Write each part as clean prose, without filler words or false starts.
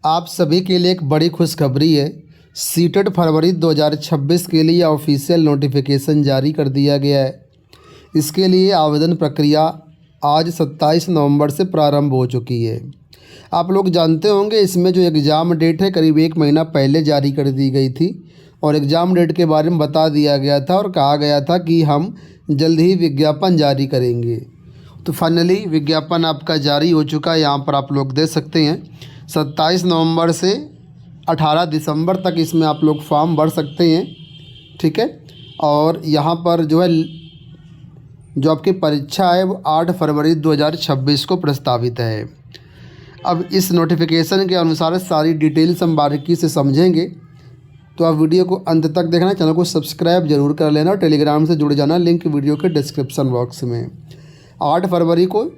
आप सभी के लिए एक बड़ी खुशखबरी है। सीटेट फरवरी 2026 के लिए ऑफिशियल नोटिफिकेशन जारी कर दिया गया है। इसके लिए आवेदन प्रक्रिया आज 27 नवंबर से प्रारंभ हो चुकी है। आप लोग जानते होंगे इसमें जो एग्ज़ाम डेट है करीब 1 महीना पहले जारी कर दी गई थी और एग्ज़ाम डेट के बारे में बता दिया गया था और कहा गया था कि हम जल्द ही विज्ञापन जारी करेंगे। तो फाइनली विज्ञापन आपका जारी हो चुका है। यहाँ पर आप लोग देख सकते हैं 27 नवंबर से 18 दिसंबर तक इसमें आप लोग फॉर्म भर सकते हैं। ठीक है, और यहाँ पर जो है जो आपकी परीक्षा है वो 8 फरवरी 2026 को प्रस्तावित है। अब इस नोटिफिकेशन के अनुसार सारी डिटेल्स हम बारीकी से समझेंगे, तो आप वीडियो को अंत तक देखना, चैनल को सब्सक्राइब जरूर कर लेना और टेलीग्राम से जुड़ जाना, लिंक वीडियो के डिस्क्रिप्शन बॉक्स में। 8 फरवरी को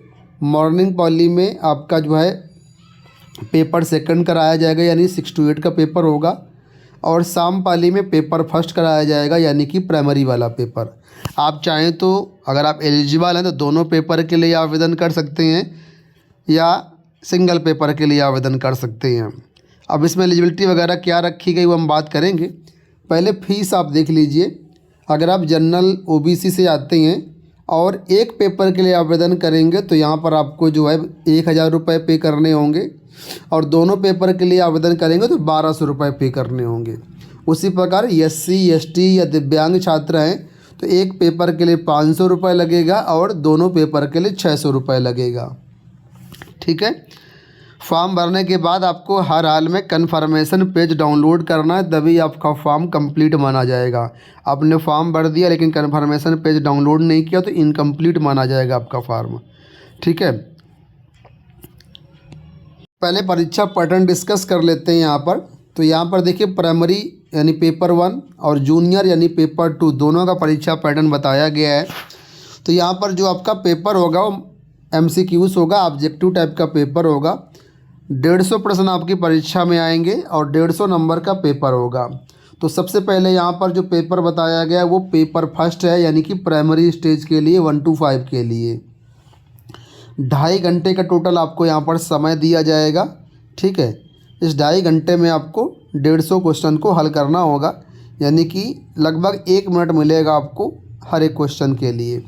मॉर्निंग पॉली में आपका जो है पेपर सेकंड कराया जाएगा, यानी 6 to 8 का पेपर होगा, और शाम पाली में पेपर फर्स्ट कराया जाएगा, यानी कि प्राइमरी वाला पेपर। आप चाहें तो अगर आप एलिजिबल हैं तो दोनों पेपर के लिए आवेदन कर सकते हैं या सिंगल पेपर के लिए आवेदन कर सकते हैं। अब इसमें एलिजिबिलिटी वगैरह क्या रखी गई वो हम बात करेंगे। पहले फ़ीस आप देख लीजिए। अगर आप जनरल ओबीसी से आते हैं और एक पेपर के लिए आवेदन करेंगे तो यहाँ पर आपको जो है 1000 रुपये पे करने होंगे, और दोनों पेपर के लिए आवेदन करेंगे तो 1200 रुपये पे करने होंगे। उसी प्रकार SC ST या दिव्यांग छात्र हैं तो एक पेपर के लिए 500 रुपये लगेगा और दोनों पेपर के लिए 600 रुपये लगेगा। ठीक है, फॉर्म भरने के बाद आपको हर हाल में कन्फर्मेशन पेज डाउनलोड करना है, तभी आपका फॉर्म कंप्लीट माना जाएगा। आपने फॉर्म भर दिया लेकिन कन्फर्मेशन पेज डाउनलोड नहीं किया तो इनकम्प्लीट माना जाएगा आपका फॉर्म। ठीक है, पहले परीक्षा पैटर्न डिस्कस कर लेते हैं यहाँ पर। तो यहाँ पर देखिए प्राइमरी यानी पेपर 1 और जूनियर यानी पेपर 2 दोनों का परीक्षा पैटर्न बताया गया है। तो यहाँ पर जो आपका पेपर होगा वो MCQs होगा, ऑब्जेक्टिव टाइप का पेपर होगा। 150 प्रश्न आपकी परीक्षा में आएंगे और 150 नंबर का पेपर होगा। तो सबसे पहले यहाँ पर जो पेपर बताया गया है वो पेपर फर्स्ट है, यानी कि प्राइमरी स्टेज के लिए 1 to 5 के लिए 2.5 घंटे का टोटल आपको यहाँ पर समय दिया जाएगा। ठीक है, इस 2.5 घंटे में आपको 150 क्वेश्चन को हल करना होगा, यानी कि लगभग 1 मिनट मिलेगा आपको हर एक क्वेश्चन के लिए।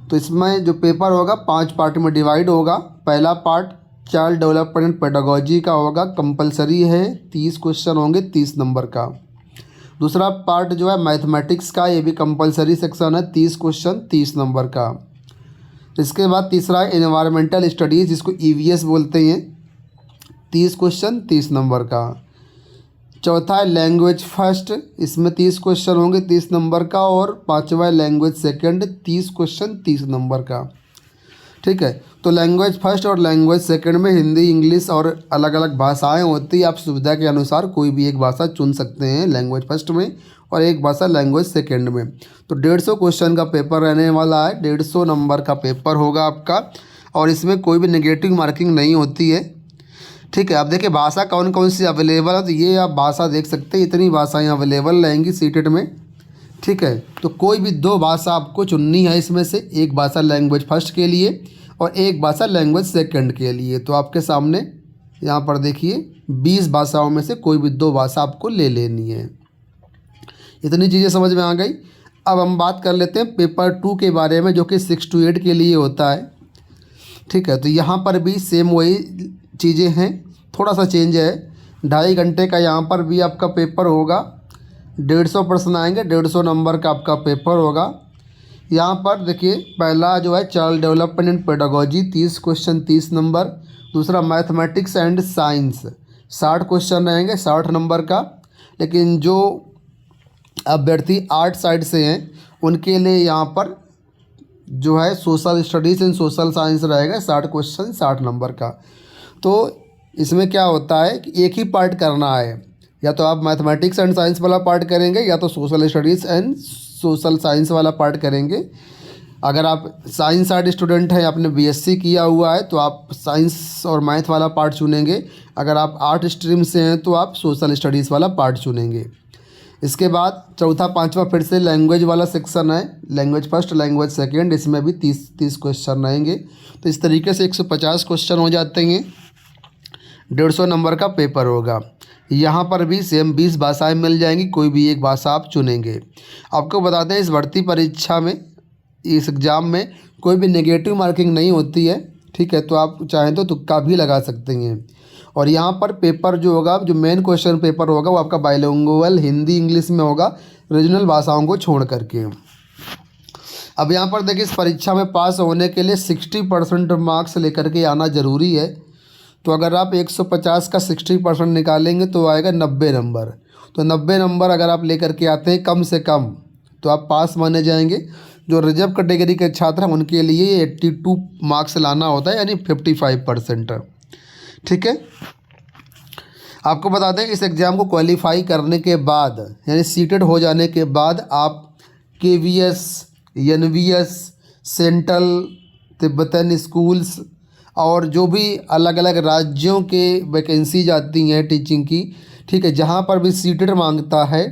तो इसमें जो पेपर होगा 5 पार्ट में डिवाइड होगा। पहला पार्ट चाइल्ड डेवलपमेंट पेडागोजी का होगा, कंपलसरी है, 30 क्वेश्चन होंगे 30 नंबर का। दूसरा पार्ट जो है मैथमेटिक्स का, ये भी कंपलसरी सेक्शन है, 30 क्वेश्चन 30 नंबर का। इसके बाद तीसरा एनवायरमेंटल स्टडीज़, जिसको EVS बोलते हैं, 30 क्वेश्चन 30 नंबर का। चौथा है लैंग्वेज फर्स्ट, इसमें 30 क्वेश्चन होंगे 30 नंबर का। और पांचवा है लैंग्वेज सेकंड, 30 क्वेश्चन 30 नंबर का। ठीक है, तो लैंग्वेज फर्स्ट और लैंग्वेज सेकंड में हिंदी इंग्लिश और अलग अलग भाषाएं होती है। आप सुविधा के अनुसार कोई भी एक भाषा चुन सकते हैं लैंग्वेज फर्स्ट में और एक भाषा लैंग्वेज सेकंड में। तो 150 क्वेश्चन का पेपर रहने वाला है, 150 नंबर का पेपर होगा आपका, और इसमें कोई भी नेगेटिव मार्किंग नहीं होती है। ठीक है, अब देखिए भाषा कौन कौन सी अवेलेबल है, तो ये आप भाषा देख सकते हैं, इतनी भाषाएं अवेलेबल रहेंगी सीटेट में। ठीक है, तो कोई भी 2 भाषा आपको चुननी है इसमें से, एक भाषा लैंग्वेज फर्स्ट के लिए और एक भाषा लैंग्वेज सेकंड के लिए। तो आपके सामने यहाँ पर देखिए 20 भाषाओं में से कोई भी 2 भाषा आपको ले लेनी है। इतनी चीज़ें समझ में आ गई। अब हम बात कर लेते हैं पेपर 2 के बारे में, जो कि 6 to 8 के लिए होता है। ठीक है, तो यहाँ पर भी सेम वही चीज़ें हैं, थोड़ा सा चेंज है। 2.5 घंटे का यहाँ पर भी आपका पेपर होगा, 150 प्रश्न आएंगे, 150 नंबर का आपका पेपर होगा। यहाँ पर देखिए पहला जो है child development and pedagogy, 30 question 30 number. दूसरा मैथमेटिक्स एंड साइंस, 60 क्वेश्चन रहेंगे 60 नंबर का। लेकिन जो अभ्यर्थी आर्ट साइड से हैं उनके लिए यहाँ पर जो है social studies and social science रहेगा, 60 क्वेश्चन 60 नंबर का। तो इसमें क्या होता है कि एक ही पार्ट करना है, या तो आप मैथमेटिक्स एंड साइंस वाला पार्ट करेंगे या तो social studies and social science वाला पार्ट करेंगे। अगर आप साइंस साइड स्टूडेंट हैं, आपने BSc किया हुआ है तो आप साइंस और मैथ वाला पार्ट चुनेंगे। अगर आप आर्ट स्ट्रीम से हैं तो आप सोशल स्टडीज़ वाला पार्ट चुनेंगे। इसके बाद चौथा पांचवा फिर से लैंग्वेज वाला सेक्शन है, लैंग्वेज फर्स्ट लैंग्वेज सेकंड, इसमें भी 30 क्वेश्चन रहेंगे। तो इस तरीके से 150 क्वेश्चन हो जाते हैं। 150 नंबर का पेपर होगा। यहाँ पर भी सेम 20 भाषाएं मिल जाएंगी, कोई भी एक भाषा आप चुनेंगे। आपको बता दें इस भर्ती परीक्षा में, इस एग्ज़ाम में कोई भी नेगेटिव मार्किंग नहीं होती है, ठीक है। तो आप चाहें तो तुक्का भी लगा सकते हैं। और यहाँ पर पेपर जो होगा, जो मेन क्वेश्चन पेपर होगा वो आपका बाइलिंगुअल हिंदी इंग्लिश में होगा, रीजनल भाषाओं को छोड़ करके। अब यहाँ पर देखिए इस परीक्षा में पास होने के लिए 60% मार्क्स लेकर के आना ज़रूरी है। तो अगर आप 150 का 60% निकालेंगे तो आएगा 90 नंबर। तो 90 नंबर अगर आप लेकर के आते हैं कम से कम तो आप पास माने जाएंगे। जो रिजर्व कैटेगरी के छात्र हैं उनके लिए 82 मार्क्स लाना होता है, यानी 55%, ठीक है। आपको बता दें इस एग्ज़ाम को क्वालिफाई करने के बाद, यानी सीटेड हो जाने के बाद, आप KVS, NVS, central Tibetan schools और जो भी अलग अलग राज्यों के वैकेंसी आती हैं टीचिंग की, ठीक है, जहाँ पर भी सीटेड मांगता है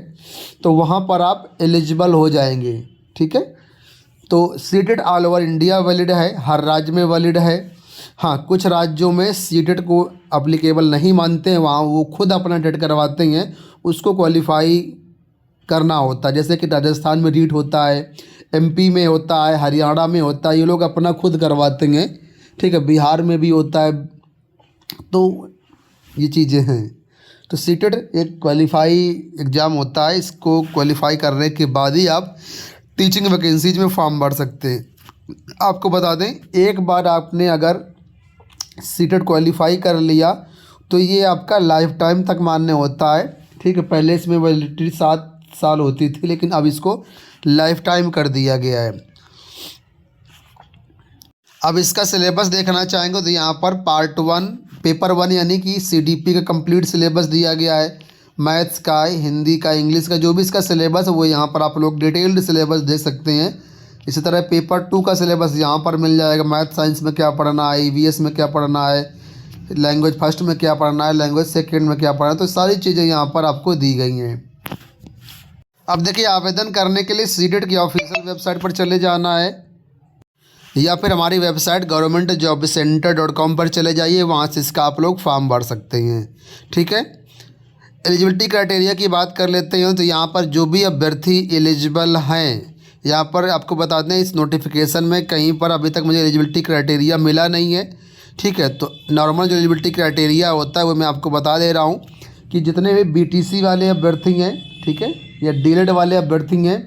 तो वहाँ पर आप एलिजिबल हो जाएंगे, ठीक है। तो seated all over India valid है, हर राज्य में वैलिड है। हाँ, कुछ राज्यों में सीटेड को अप्लीकेबल नहीं मानते हैं, वहाँ वो खुद अपना टेट करवाते हैं, उसको क्वालिफाई करना होता है। जैसे कि राजस्थान में रीट होता है, MP में होता है, हरियाणा में होता है, ये लोग अपना खुद करवाते हैं, ठीक है। बिहार में भी होता है। तो ये चीज़ें हैं। तो सीटेड एक क्वालिफाई एग्ज़ाम होता है, इसको क्वालिफाई करने के बाद ही आप टीचिंग वैकेंसीज में फॉर्म भर सकते हैं। आपको बता दें एक बार आपने अगर सीटेड क्वालिफाई कर लिया तो ये आपका लाइफ टाइम तक मान्य होता है, ठीक है। पहले इसमें वैलिडिटी 7 साल होती थी, लेकिन अब इसको लाइफ टाइम कर दिया गया है। अब इसका सिलेबस देखना चाहेंगे तो यहाँ पर पार्ट 1 पेपर 1 यानी कि CDP का कंप्लीट सिलेबस दिया गया है। मैथ्स का, हिंदी का, इंग्लिश का, जो भी इसका सिलेबस है वो यहाँ पर आप लोग डिटेल्ड सिलेबस देख सकते हैं। इसी तरह पेपर 2 का सिलेबस यहाँ पर मिल जाएगा। मैथ साइंस में क्या पढ़ना है, EVS में क्या पढ़ना है, लैंग्वेज फर्स्ट में क्या पढ़ना है, लैंग्वेज सेकेंड में क्या पढ़ना है, तो सारी चीज़ें यहाँ पर आपको दी गई हैं। अब देखिए आवेदन करने के लिए सीटेट की ऑफिशियल वेबसाइट पर चले जाना है या फिर हमारी वेबसाइट governmentjobcenter.com पर चले जाइए, वहाँ से इसका आप लोग फॉर्म भर सकते हैं, ठीक है। एलिजिबिलिटी क्राइटेरिया की बात कर लेते हैं तो यहाँ पर जो भी अभ्यर्थी एलिजिबल हैं, यहाँ पर आपको बता दें इस नोटिफिकेशन में कहीं पर अभी तक मुझे एलिजिबिलिटी क्राइटेरिया मिला नहीं है, ठीक है। तो नॉर्मल जो एलिजिबिलिटी क्राइटेरिया होता है वो मैं आपको बता दे रहा हूँ कि जितने भी BTC वाले अभ्यर्थी हैं, ठीक है, या DLED वाले अभ्यर्थी हैं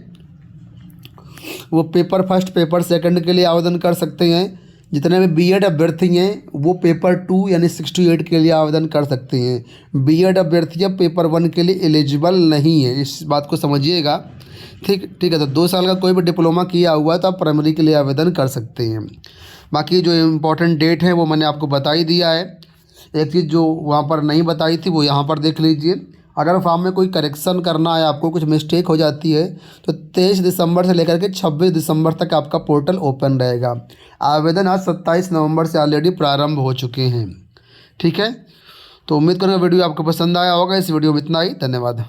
वो पेपर फर्स्ट पेपर सेकंड के लिए आवेदन कर सकते हैं। जितने भी B.Ed अभ्यर्थी हैं वो पेपर 2 यानी 6 to 8 के लिए आवेदन कर सकते हैं। B.Ed अभ्यर्थी अब पेपर 1 के लिए एलिजिबल नहीं है, इस बात को समझिएगा, ठीक है। तो 2 साल का कोई भी डिप्लोमा किया हुआ है तो आप प्राइमरी के लिए आवेदन कर सकते हैं। बाकी जो इम्पोर्टेंट डेट है वो मैंने आपको बता ही दिया है। एक चीज़ जो वहाँ पर नहीं बताई थी वो यहाँ पर देख लीजिए। अगर फॉर्म में कोई करेक्शन करना है, आपको कुछ मिस्टेक हो जाती है तो 23 दिसंबर से लेकर के 26 दिसंबर तक आपका पोर्टल ओपन रहेगा। आवेदन आज 27 नवंबर से ऑलरेडी प्रारंभ हो चुके हैं, ठीक है। तो उम्मीद करूँगा वीडियो आपको पसंद आया होगा। इस वीडियो में इतना ही, धन्यवाद।